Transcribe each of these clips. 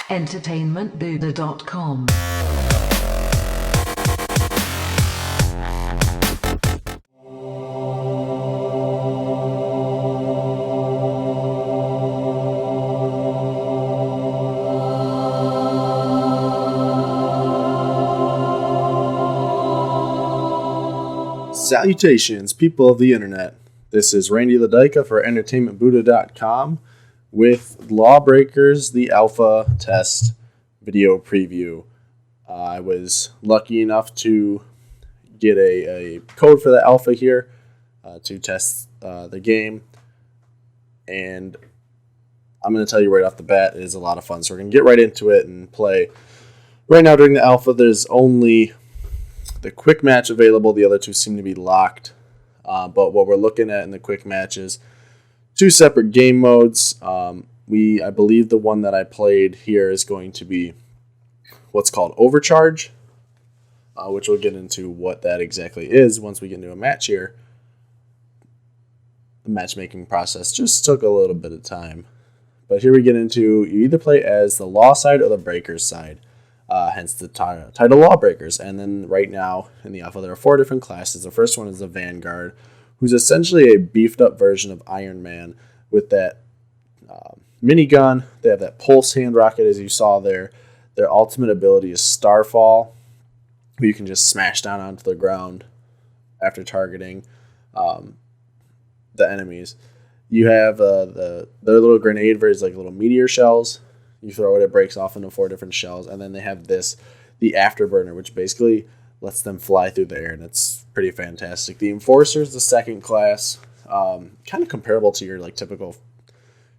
entertainmentbuddha.com. Salutations, people of the internet. This is Randy Ladyka for entertainmentbuddha.com with LawBreakers, the alpha test video preview. I was lucky enough to get a code for the alpha here to test the game, and I'm going to tell you right off the bat, it is a lot of fun. So we're going to get right into it and play. Right now during the alpha, there's only the quick match available. The other two seem to be locked. But what we're looking at in the quick match is two separate game modes. I believe the one that I played here is going to be what's called Overcharge, which we'll get into what that exactly is once we get into a match here. The matchmaking process just took a little bit of time. But here we get into, you either play as the Law side or the Breakers side. Hence the title LawBreakers. And then right now in the alpha there are four different classes. The first one is the Vanguard, who's essentially a beefed up version of Iron Man with that minigun. They have that pulse hand rocket as you saw there. Their ultimate ability is Starfall, where you can just smash down onto the ground after targeting the enemies. You have their little grenade, where it's like little meteor shells. You throw it, it breaks off into four different shells. And then they have the Afterburner, which basically lets them fly through the air, and it's pretty fantastic. The Enforcer is the second class, kind of comparable to your typical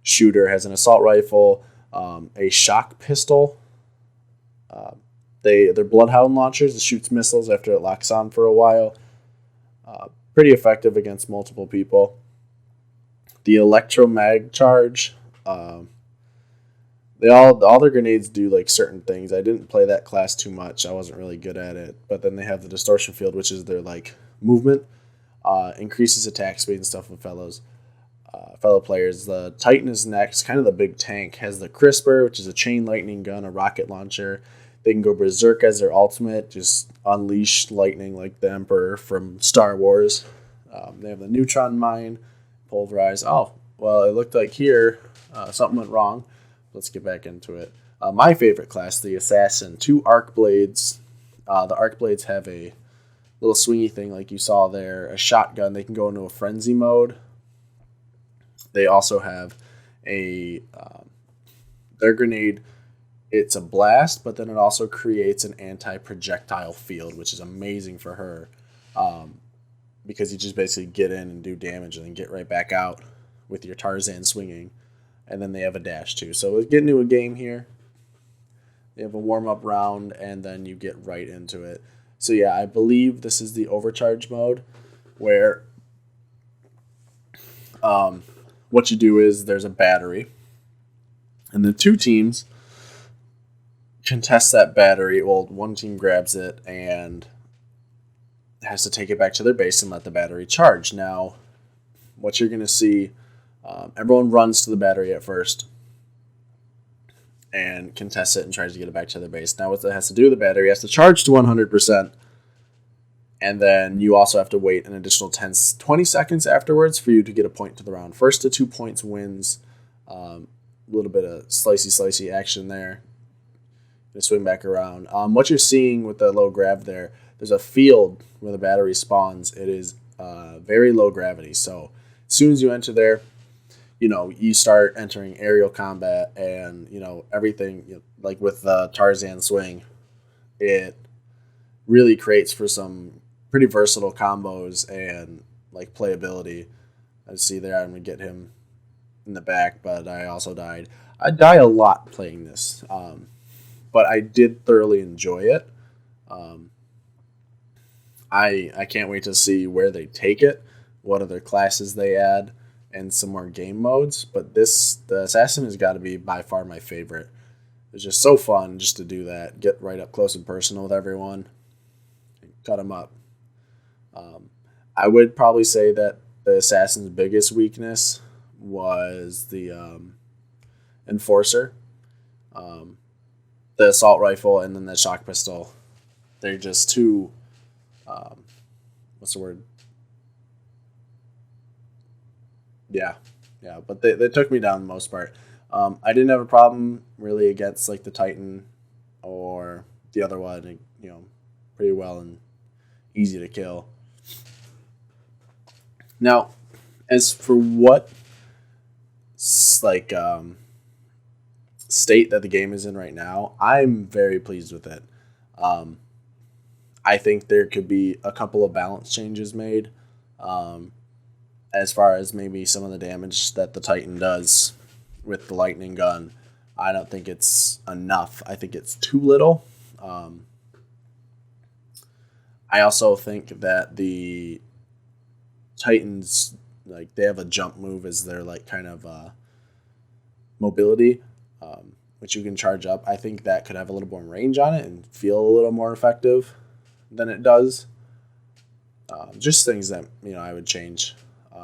shooter. Has an assault rifle, a shock pistol. They're Bloodhound launchers. It shoots missiles after it locks on for a while. Pretty effective against multiple people. The Electromag Charge. All their grenades do certain things. I didn't play that class too much. I wasn't really good at it. But then they have the Distortion Field, which is their movement, increases attack speed and stuff with fellow players. The Titan is next, kind of the big tank. Has the Crisper, which is a chain lightning gun, a rocket launcher. They can go berserk as their ultimate, just unleash lightning like the Emperor from Star Wars. They have the Neutron Mine, pulverize. Oh, well, it looked like here something went wrong. Let's get back into it. My favorite class, the Assassin. Two Arc Blades. The Arc Blades have a little swingy thing like you saw there. A shotgun. They can go into a frenzy mode. They also have their grenade. It's a blast, but then it also creates an anti-projectile field, which is amazing for her. Because you just basically get in and do damage and then get right back out with your Tarzan swinging. And then they have a dash too. So let's get into a game here. They have a warm-up round, and then you get right into it. So yeah, I believe this is the Overcharge mode, where what you do is there's a battery, and the two teams contest that battery. Well, one team grabs it and has to take it back to their base and let the battery charge. Now, what you're going to see... everyone runs to the battery at first and contests it and tries to get it back to their base. Now what that has to do, the battery has to charge to 100%, and then you also have to wait an additional 20 seconds afterwards for you to get a point to the round. First to 2 points wins. A little bit of slicey action there. Gonna swing back around. What you're seeing with the low grav there's a field where the battery spawns. It is very low gravity, so as soon as you enter there, you start entering aerial combat, and, everything, like with the Tarzan swing, it really creates for some pretty versatile combos and, playability. I see there, I'm going to get him in the back, but I also died. I die a lot playing this, but I did thoroughly enjoy it. I can't wait to see where they take it, what other classes they add, and some more game modes, but the Assassin has got to be by far my favorite. It's just so fun just to do that, get right up close and personal with everyone, and cut them up. I would probably say that the Assassin's biggest weakness was the Enforcer. the assault rifle and then the shock pistol. They're just too, what's the word? Yeah, yeah. But they took me down the most part. I didn't have a problem really against like the Titan or the other one. Pretty well and easy to kill. Now, as for what like state that the game is in right now, I'm very pleased with it. Um, I think there could be a couple of balance changes made, as far as maybe some of the damage that the Titan does with the lightning gun. I don't think it's enough. I think it's too little. I also think that the Titans, like, they have a jump move as their like kind of mobility, which you can charge up. I think that could have a little more range on it and feel a little more effective than it does. Just things that I would change.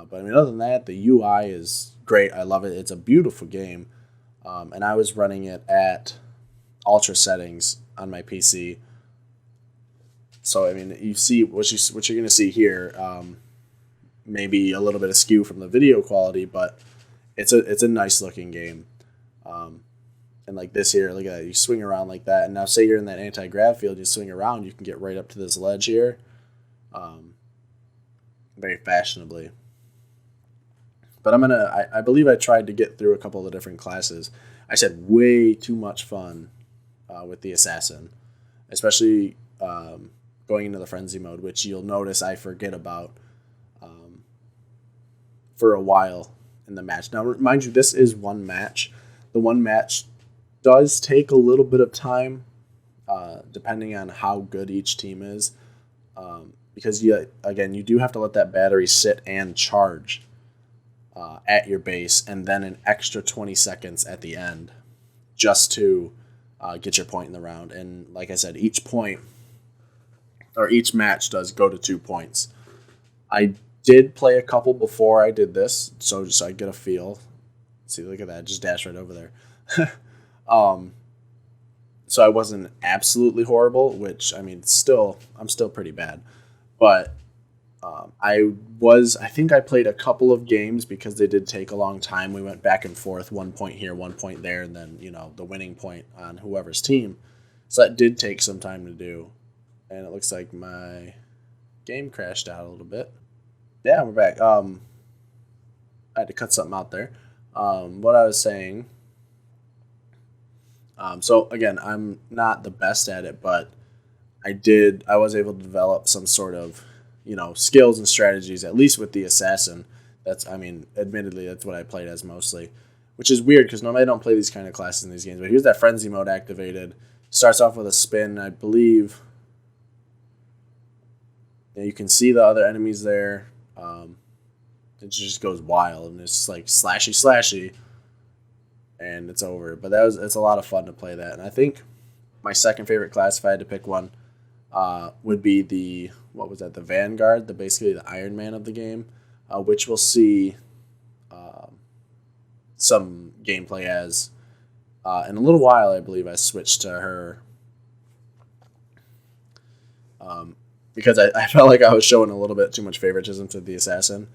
But I mean, other than that, the UI is great. I love it. It's a beautiful game, and I was running it at ultra settings on my PC. So I mean, you see what you're going to see here. Maybe a little bit of skew from the video quality, but it's a nice looking game. And like this here, look at that. You swing around like that, and now say you're in that anti-grav field, you swing around, you can get right up to this ledge here, very fashionably. But I believe I tried to get through a couple of the different classes. I said way too much fun with the assassin, especially going into the frenzy mode, which you'll notice I forget about for a while in the match. Now, mind you, this is one match. The one match does take a little bit of time, depending on how good each team is, because you do have to let that battery sit and charge at your base, and then an extra 20 seconds at the end just to get your point in the round. And like I said, each match does go to 2 points. I did play a couple before I did this, so I get a feel. See, look at that, just dash right over there. So I wasn't absolutely horrible, which I mean, I'm still pretty bad, but I think I played a couple of games because they did take a long time. We went back and forth, 1 point here, 1 point there, and then the winning point on whoever's team. So that did take some time to do, and it looks like my game crashed out a little bit. Yeah, we're back. I had to cut something out there. What I was saying. So again, I'm not the best at it, but I was able to develop some sort of, skills and strategies, at least with the assassin. Admittedly, that's what I played as mostly, which is weird because normally I don't play these kind of classes in these games. But here's that frenzy mode activated. Starts off with a spin, I believe. You can see the other enemies there. It just goes wild, and it's just like slashy, and it's over. But it's a lot of fun to play that. And I think my second favorite class, if I had to pick one, would be the Vanguard, basically the Iron Man of the game, which we'll see some gameplay as in a little while. I believe I switched to her because I felt like I was showing a little bit too much favoritism to the assassin.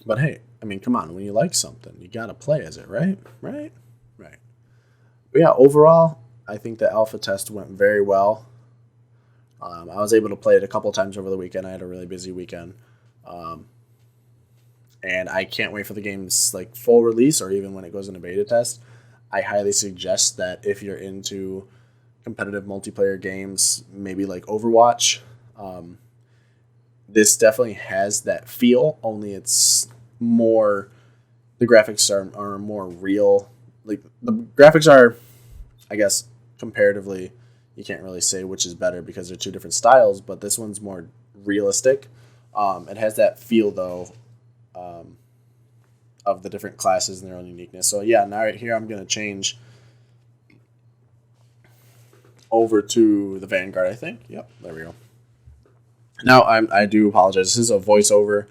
But hey, I mean, come on, when you like something, you gotta play as it, right? Right. But yeah, overall, I think the alpha test went very well. I was able to play it a couple times over the weekend. I had a really busy weekend. And I can't wait for the game's like full release, or even when it goes into beta test. I highly suggest that if you're into competitive multiplayer games, maybe like Overwatch, this definitely has that feel, only it's more, the graphics are more real. Like, the graphics are, I guess, comparatively, you can't really say which is better because they're two different styles, but this one's more realistic. It has that feel, though, of the different classes and their own uniqueness. So yeah, now right here I'm going to change over to the Vanguard, I think. Yep, there we go. Now, I do apologize. This is a voiceover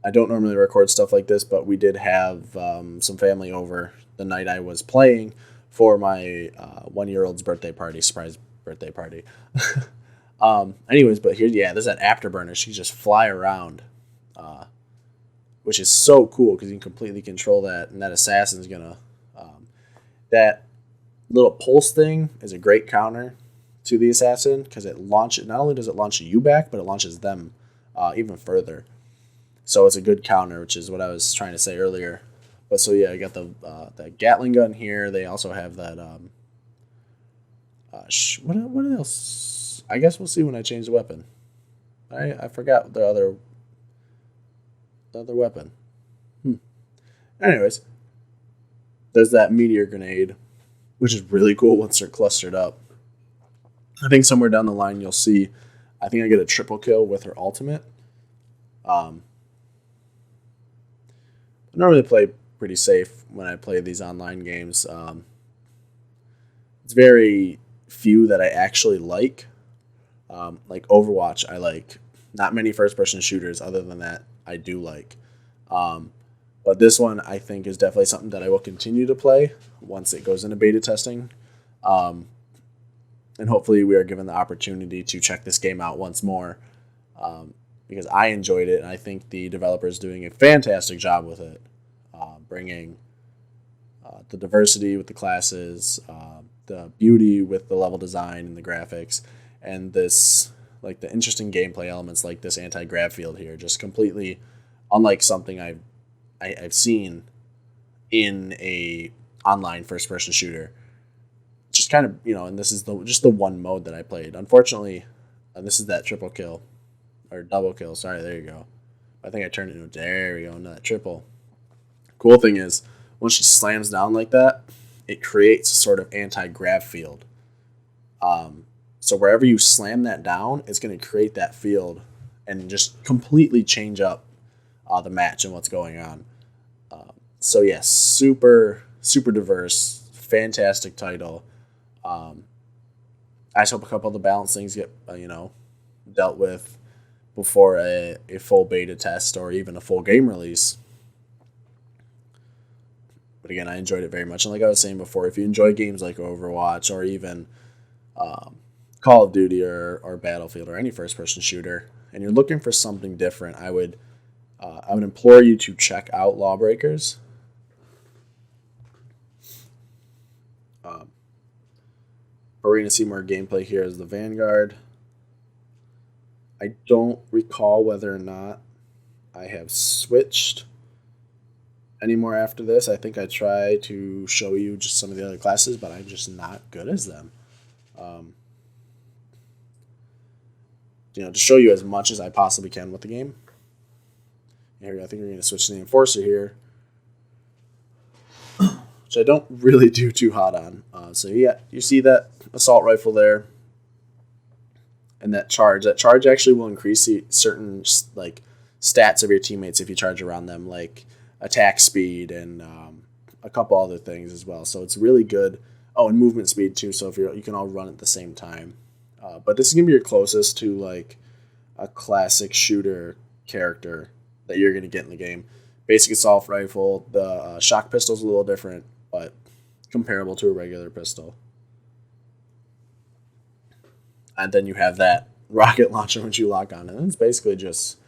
I don't normally record stuff like this, but we did have some family over the night I was playing for my 1-year-old's birthday party, surprise birthday party. Anyways, but here, yeah, there's that afterburner. She can just fly around, which is so cool because you can completely control that, and that assassin's gonna. That little pulse thing is a great counter to the assassin because it launches. Not only does it launch you back, but it launches them even further. So it's a good counter, which is what I was trying to say earlier. But so yeah, I got the Gatling gun here. They also have that. What else? I guess we'll see when I change the weapon. I forgot the other weapon. Anyways, there's that meteor grenade, which is really cool once they're clustered up. I think somewhere down the line you'll see. I think I get a triple kill with her ultimate. I normally play pretty safe when I play these online games. It's very few that I actually like. Like Overwatch, I like. Not many first-person shooters. Other than that, I do like. But this one, I think, is definitely something that I will continue to play once it goes into beta testing. And hopefully we are given the opportunity to check this game out once more. Because I enjoyed it, and I think the developer is doing a fantastic job with it. Bringing the diversity with the classes, the beauty with the level design and the graphics, and this, like, the interesting gameplay elements like this anti-grav field here, just completely unlike something I've seen in a online first-person shooter. Just kind of, and this is just the one mode that I played. Unfortunately, this is that triple kill, or double kill, sorry, there you go. I think I turned it into, there we go, into that triple. Cool thing is, when she slams down like that, it creates a sort of anti-grav field. So wherever you slam that down, it's going to create that field and just completely change up the match and what's going on. So yes, super, super diverse, fantastic title. I just hope a couple of the balance things get, dealt with before a full beta test or even a full game release. But again, I enjoyed it very much. And like I was saying before, if you enjoy games like Overwatch or even Call of Duty or Battlefield or any first-person shooter, and you're looking for something different, I would implore you to check out LawBreakers. We're going to see more gameplay here as the Vanguard. I don't recall whether or not I have switched anymore after this. I think I try to show you just some of the other classes, but I'm just not good as them. To show you as much as I possibly can with the game. Here, I think we're going to switch to the Enforcer here, which I don't really do too hot on. So yeah, you see that assault rifle there, and that charge. That charge actually will increase the certain stats of your teammates if you charge around them, like attack speed and a couple other things as well. So it's really good. Oh, and movement speed too. So if you can all run at the same time. But this is gonna be your closest to like a classic shooter character that you're gonna get in the game. Basic assault rifle. The shock pistol is a little different, but comparable to a regular pistol. And then you have that rocket launcher once you lock on, and it's basically just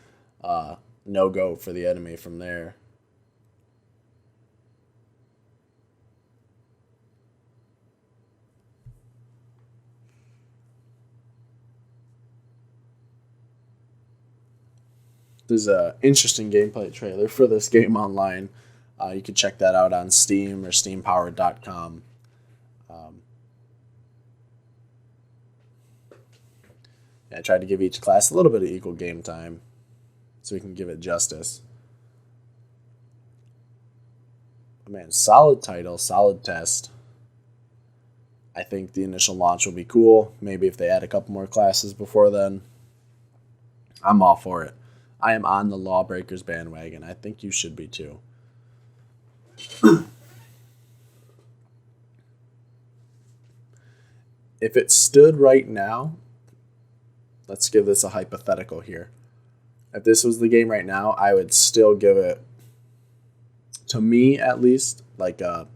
no go for the enemy from there. There's an interesting gameplay trailer for this game online. You can check that out on Steam or steampowered.com. I tried to give each class a little bit of equal game time so we can give it justice. Man, solid title, solid test. I think the initial launch will be cool. Maybe if they add a couple more classes before then, I'm all for it. I am on the LawBreakers bandwagon. I think you should be too. If it stood right now, let's give this a hypothetical here. If this was the game right now, I would still give it, to me at least, like a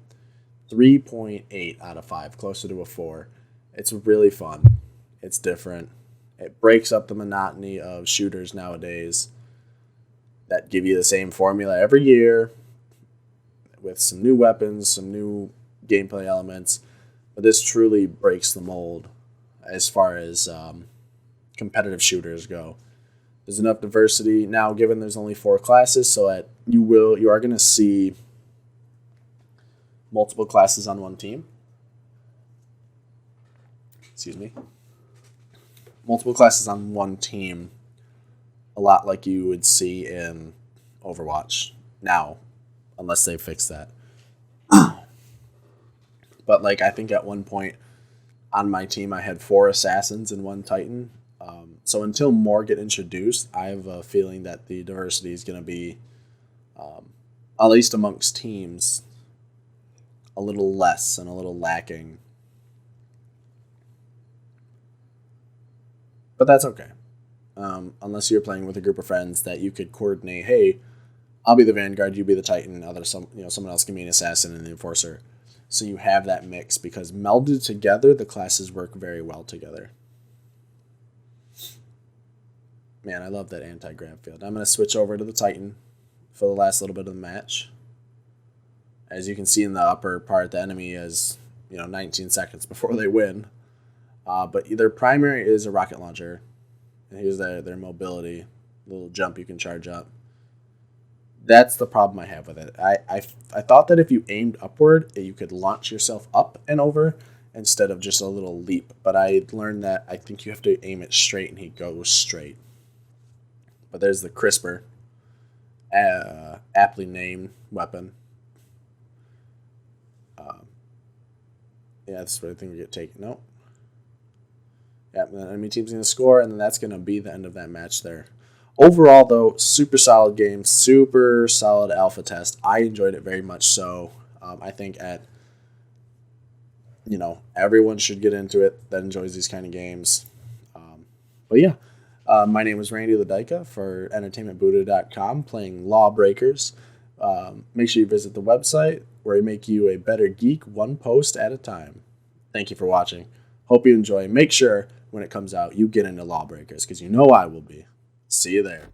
3.8 out of 5, closer to a 4. It's really fun. It's different. It breaks up the monotony of shooters nowadays that give you the same formula every year with some new weapons, some new gameplay elements. But this truly breaks the mold as far as competitive shooters go. There's enough diversity now, given there's only 4 classes, so that you are going to see multiple classes on one team. Excuse me. Multiple classes on one team, a lot like you would see in Overwatch now, unless they fix that. But like, I think at one point on my team I had 4 assassins and 1 titan. So until more get introduced, I have a feeling that the diversity is going to be, at least amongst teams, a little less and a little lacking. But that's okay. Unless you're playing with a group of friends that you could coordinate, hey, I'll be the Vanguard, you be the Titan, someone else can be an assassin and the Enforcer. So you have that mix, because melded together, the classes work very well together. Man, I love that anti-grav field. I'm going to switch over to the Titan for the last little bit of the match. As you can see in the upper part, the enemy is 19 seconds before they win. But their primary is a rocket launcher. And here's their mobility, little jump you can charge up. That's the problem I have with it. I thought that if you aimed upward, you could launch yourself up and over instead of just a little leap. But I learned that I think you have to aim it straight, and he goes straight. But there's the Crisper, aptly named weapon. Yeah, that's what I think we get taken. Nope. Yeah, the enemy team's going to score, and then that's going to be the end of that match there. Overall, though, super solid game, super solid alpha test. I enjoyed it very much so. I think everyone should get into it that enjoys these kind of games. But yeah, my name is Randy Ladyka for entertainmentbuddha.com, playing LawBreakers. Make sure you visit the website, where we make you a better geek one post at a time. Thank you for watching. Hope you enjoy. Make sure when it comes out, you get into LawBreakers, because you know I will be. See you there.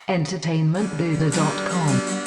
entertainmentbuddha.com